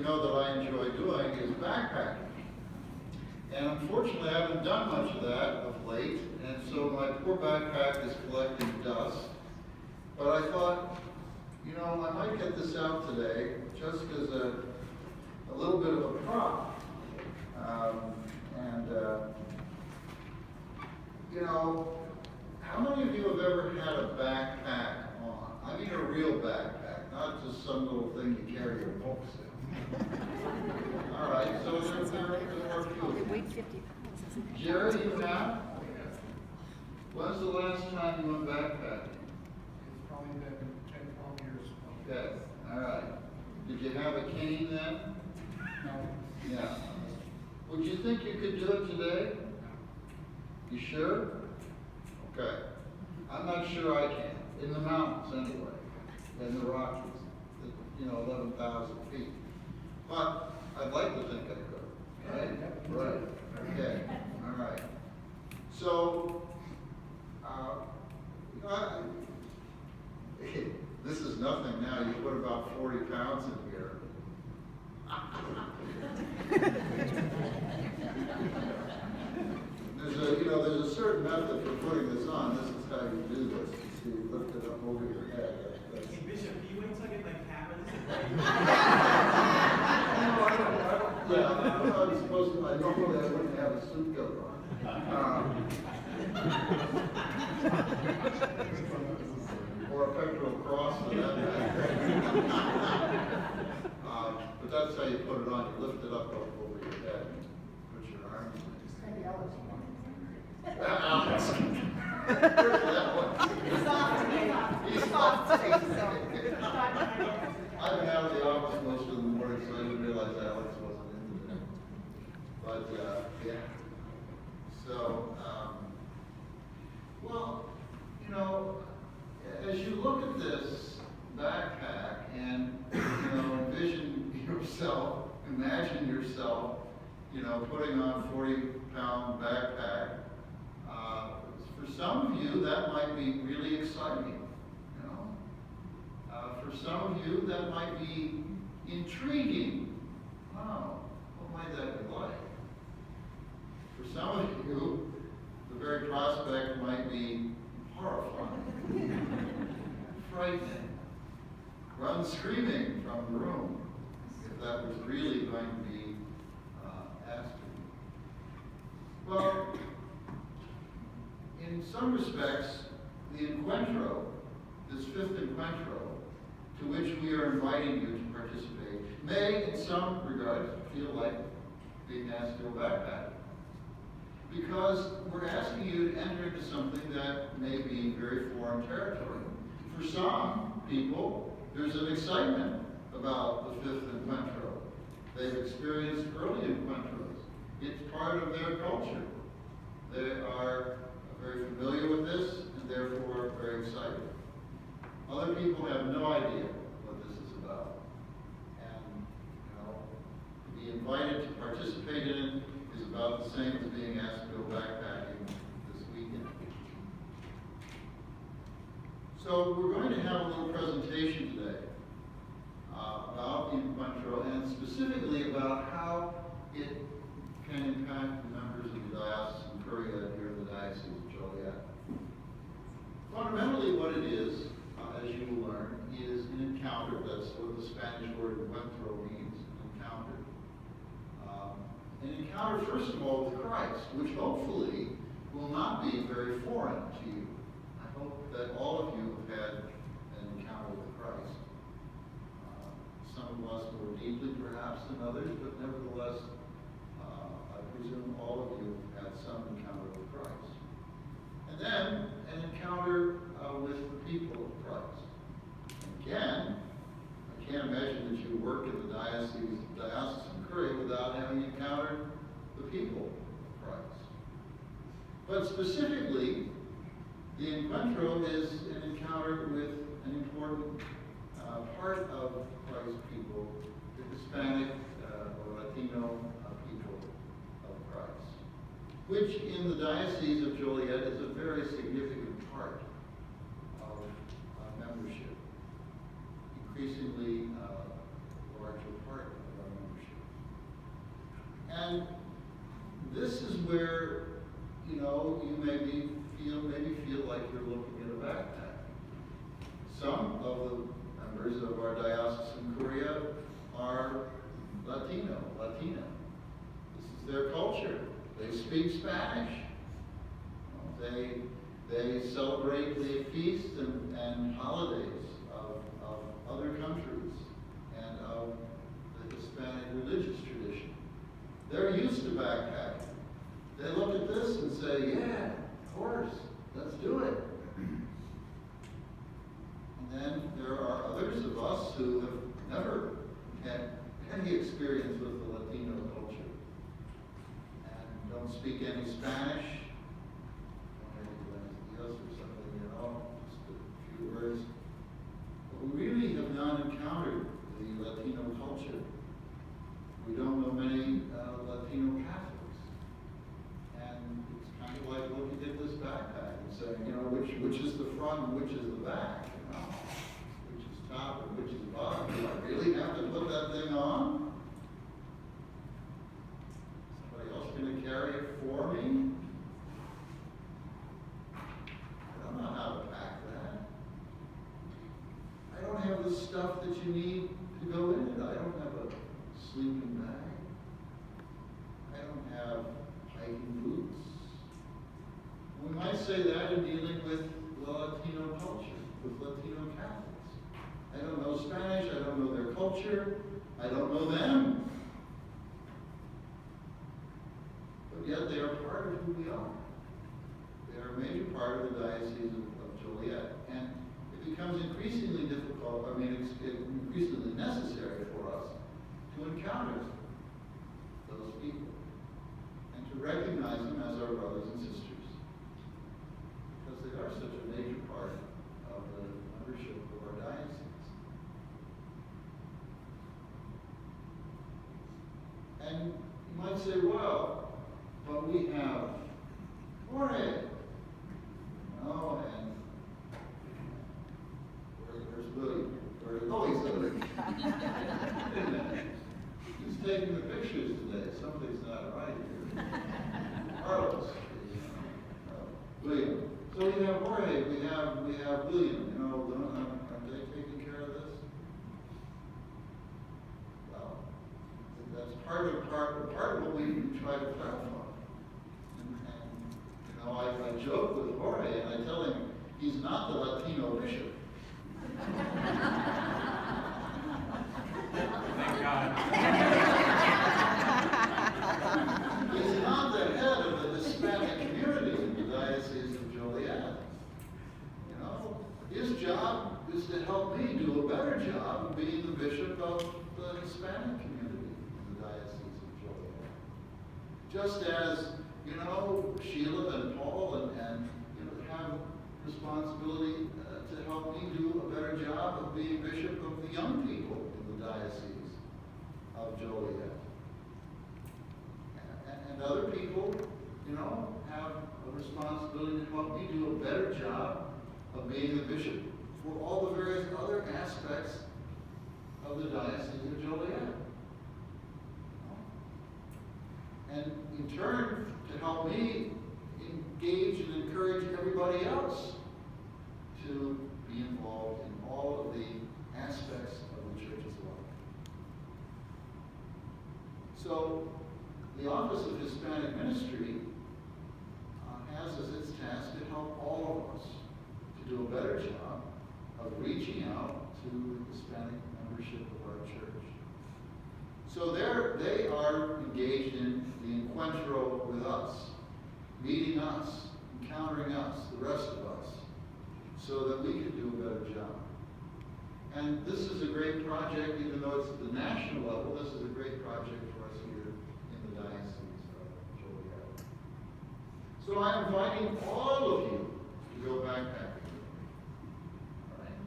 know that I enjoy doing is backpacking. And unfortunately, I haven't done much of that of late, and so my poor backpack is collecting dust. But I thought, I might get this out today just as a little bit of a prop. How many of you have ever had a backpack on? I mean a real backpack, not just some little thing you carry your books in. All right, so there are a few. It weighs 50 pounds, isn't it? Jerry, you have? When's the last time you went backpacking? It's probably been 10, 12 years. Okay, all right. Did you have a cane then? No. Yeah. Would you think you could do it today? You sure? Okay. I'm not sure I can. In the mountains anyway. In the Rockies. 11,000 feet. But I'd like to think I could. Right? Right. Okay. All right. So, this is nothing now. You put about 40 pounds in here. There's a certain method for putting this on. This is how you do this. You see, you lift it up over your head. Hey, Bishop, do you wait till I get my camera? I'm supposed to. I normally I wouldn't have a suit coat on. Or a pectoral cross for that matter. But that's how you put it on. You lift it up over your head and put your arms in. Alex. Where's that one? He's off today, so. I've been out of the office most of the morning, so I didn't realize Alex wasn't in today. But, yeah. So, as you look at this backpack and, envision yourself, imagine yourself, putting on a 40-pound backpack, for some of you, that might be really exciting, For some of you, that might be intriguing. Wow, what might that be like? For some of you, the very prospect might be horrifying, frightening, run screaming from the room, if that was really going to be asked of you. Well, in some respects, the Encuentro, this fifth Encuentro, to which we are inviting you to participate, may, in some regards, feel like being asked to go backpacking. Because we're asking you to enter into something that may be very foreign territory. For some people, there's an excitement about the fifth Encuentro. They've experienced early Encuentros. It's part of their culture. They are very familiar with this and therefore very excited. Other people have no idea what this is about. And, to be invited to participate in it is about the same as being asked to go backpacking this weekend. So we're going to have a little presentation today about the Encuentro and specifically about how it can impact the members of the Diocesean Curia here in the Diocese of Joliet. Fundamentally what it is, as you will learn, is an encounter. That's what the Spanish word encuentro means, an encounter. An encounter, first of all, with Christ, which hopefully will not be very foreign to you. I hope that all of you have had an encounter with Christ. Some of us more deeply, perhaps, than others, but nevertheless, I presume all of you have had some encounter with Christ. And then, an encounter with the people of Christ. Again, I can't imagine that you work in the Diocesean Curia without having encountered the people of Christ. But specifically, the Encuentro is an encounter with an important part of Christ's people, the Hispanic or Latino people of Christ, which in the Diocese of Joliet is a very significant part of membership, increasingly larger part of our And this is where, you know, you maybe feel like you're looking at a backpack. Some of the members of our Diocesean Curia are Latina. This is their culture. They speak Spanish. They celebrate the feasts and holidays of other countries and of the Hispanic religious tradition. They're used to backpacking. They look at this and say, yeah, of course, let's do it. And then there are others of us who have never had any experience with the Latino culture and don't speak any Spanish, or something at all, just a few words. But we really have not encountered the Latino culture. We don't know many Latino Catholics. And it's kind of like looking at this backpack and saying, you know, which is the front and which is the back, you know? Which is top and which is bottom. Do I really have to put that thing on? Somebody else going to carry it for me? I don't know how to pack that. I don't have the stuff that you need to go in it. I don't have a sleeping bag. I don't have hiking boots. We might say that in dealing with Latino culture, with Latino Catholics. I don't know Spanish, I don't know their culture, I don't know them. But yet they are part of who we are. They are a major part of the Diocese of Joliet. And it becomes increasingly difficult, it's increasingly necessary for us to encounter those people and to recognize them as our brothers and sisters, because they are such a major part of the membership of our diocese. And you might say, well, but we have Jorge, and where's William? He's William. He's taking the pictures today. Something's not right here. Carlos, William. So we have Jorge, we have William. You know, are they taking care of this? Well, that's part of what we try to clarify. And you know, I joke with Jorge and I tell him he's not the Latino bishop. Thank God. He's not the head of the Hispanic community in the Diocese of Joliet. You know, his job is to help me do a better job of being the bishop of the Hispanic community in the Diocese of Joliet. Just as, you know, Sheila and Paul and you know, have responsibility to help me do a better job of being bishop of the young people in the Diocese of Joliet. And other people, you know, have a responsibility to help me do a better job of being the bishop for all the various other aspects of the Diocese of Joliet. And in turn, to help me engage and encourage everybody else to be involved in all of the aspects of the church's life. So, the Office of Hispanic Ministry has as its task to help all of us to do a better job of reaching out to the Hispanic membership of our church. So they are engaged in the Encuentro with us, meeting us, encountering us, the rest of us, so that we can do a better job. And this is a great project, even though it's at the national level, this is a great project for us here in the Diocese of Joliet. So I'm inviting all of you to go backpacking with me. All right?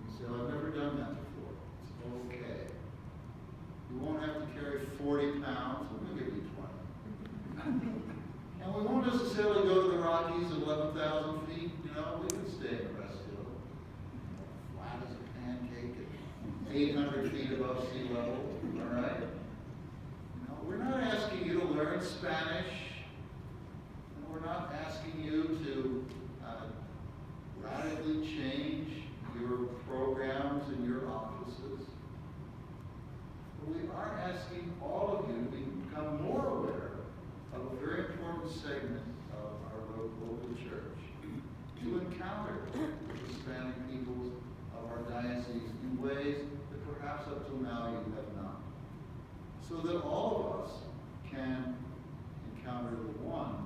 You say, I've never done that before. It's okay. You won't have to carry 40 pounds, we'll give you 20. And we won't necessarily go to the Rockies at 11,000 feet, you know, we can stay in the Rest Hill. Flat as a pancake at 800 feet above sea level, all right? You know, we're not asking learn Spanish. And we're not asking you to radically change your programs and your offices. But we are asking all of you to become more aware of a very important segment of our local church, to encounter the Hispanic peoples of our diocese in ways that perhaps up till now you have not. So that all of us can encounter the one